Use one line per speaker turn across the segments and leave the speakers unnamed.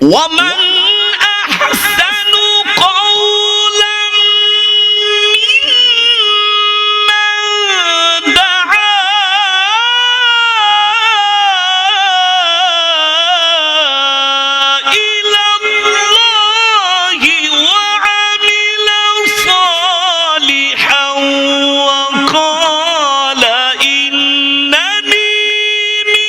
ومن أحسن قولا ممن دعا إلى الله وعمل صالحا وقال إنني من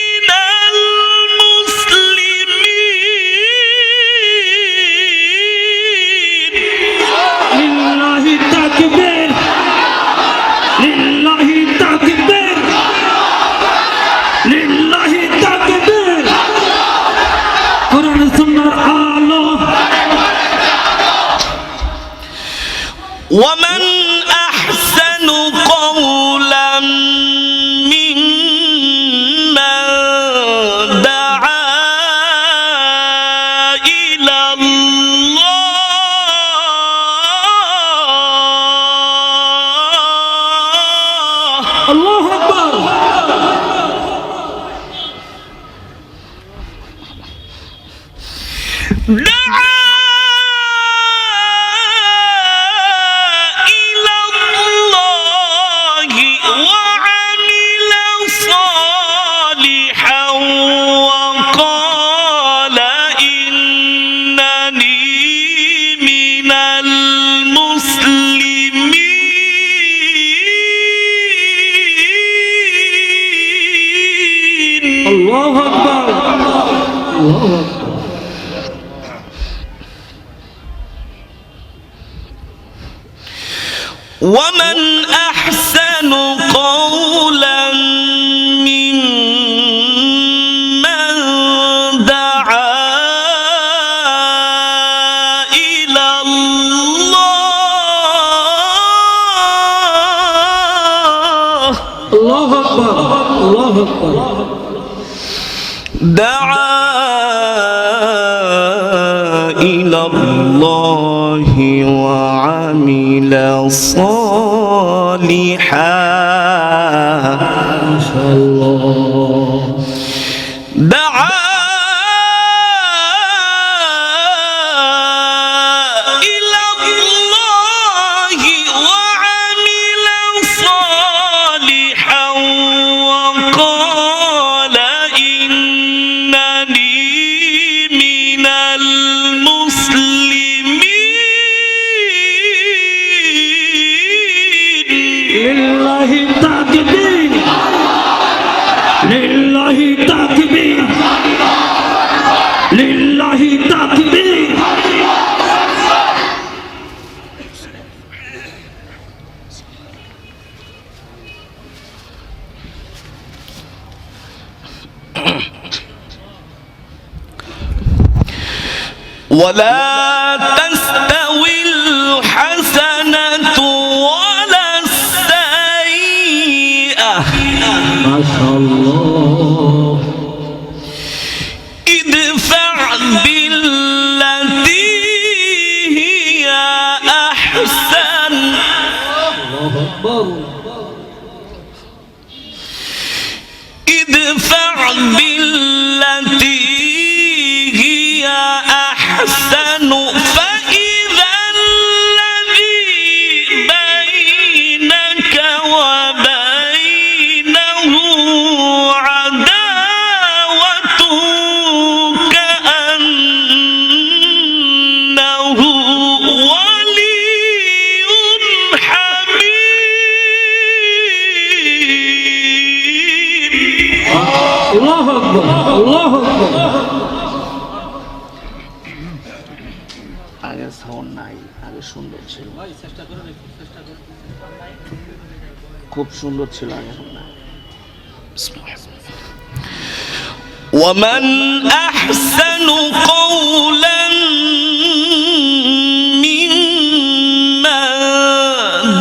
ومن أحسن قولا ممن دعا إلى الله الله أكبر دعا الله أكبر الله أكبر ومن أحسن قولا ممن دعا إلى الله الله أكبر الله أكبر دعا إلى الله وعمل صالحا ما شاء الله دعا إلى الله وعمل صالحا وقال إنني من المسلمين لله تكبير لله تكبير لله تكبير ولا تستوي الحسنة ولا السيئة ما شاء الله ادفع بالتي هي أحسن الله أكبر ادفع بالتي هي أحسن فإذا الذي بينك وبينه عداوة كأنه ولي حميم الله أكبر الله أكبر আগে সাউন্ড নাই আগে সুন্দর ছিল খুব সুন্দর ছিল আগে না ومن أحسن قولا ممن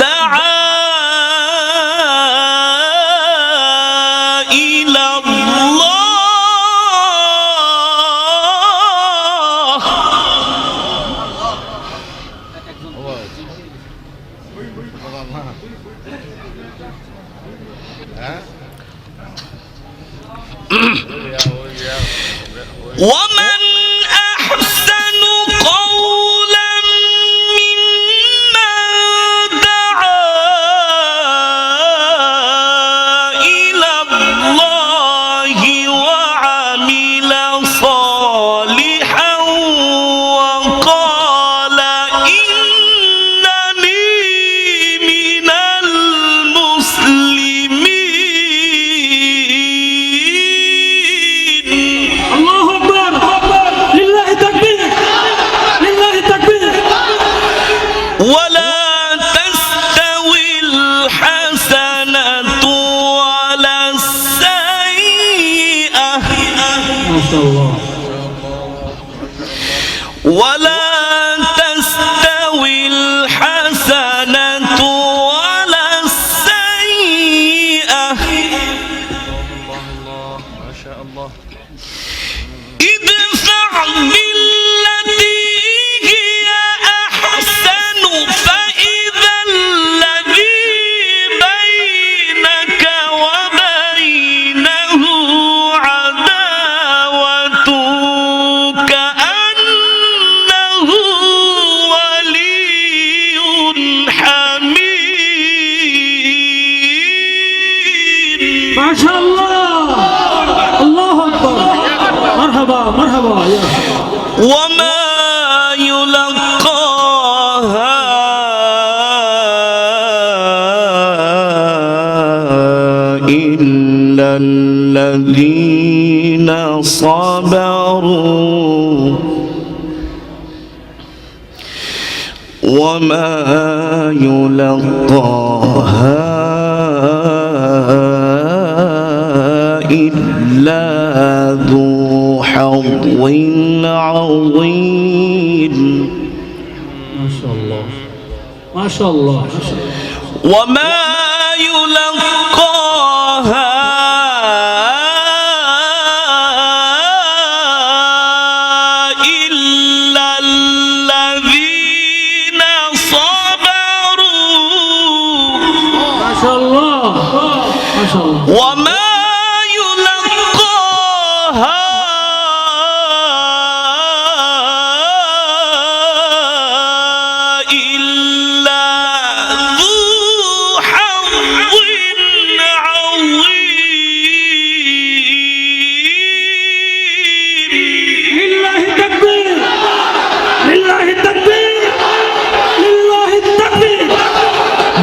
دعا إلى الله ومن
ولا تستوي الحسنة ولا السيئة
ما شاء الله
ادفع بالتي هي أحسن فإذا الذي بينك وبينه عداوة كأنه ولي حميم.
ما شاء الله. الله أكبر. مرحبا مرحبا يا
وما يلقاها إلا الذين صبروا وما يلقاها إلا ذو حظ عظيم.
ما شاء الله ما شاء الله ما شاء الله.
وما يلقاها إلا الذين صبروا
ما شاء الله ما شاء الله.
وما يلقاها إلا ذو حظ عظيم.
لله التكبير لله التكبير لله التكبير.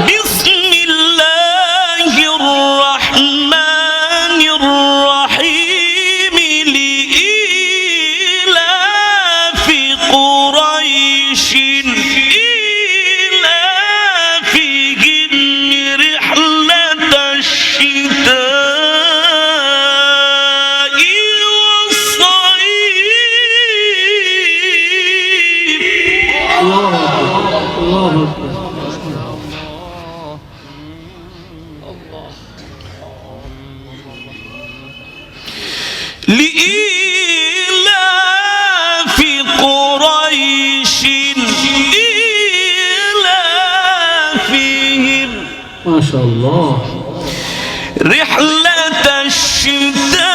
بسم الله الرحمن الرحيم لإيلاف قريش إيلافهم رحلة الشتاء والصيف.
الله أكبر الله أكبر.
لإيلاف قريش إيلافهم
ما شاء الله.
رحلة الشتاء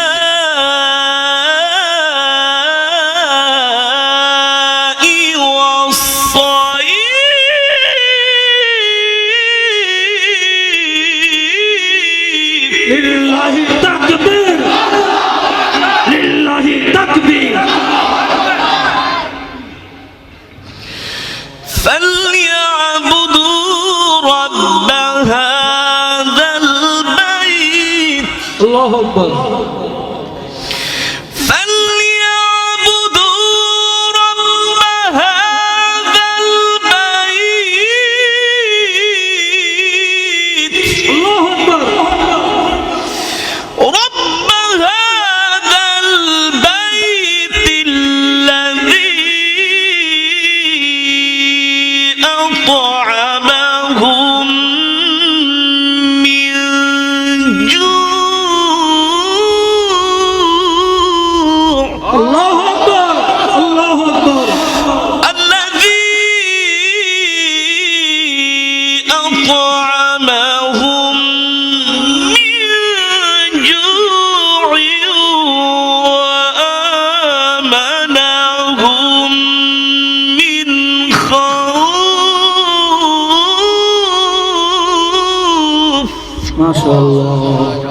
والصيف.
لله التكبير لله التكبير.
فليعبدوا رب هذا البيت.
الله أكبر.
فليعبدوا رب هذا البيت.
الله أكبر.
رب هذا البيت الذي أطعمهم من جوع.
الله أكبر الله أكبر.
الذي أطعمهم من جوع وآمنهم من خوف.
ما شاء الله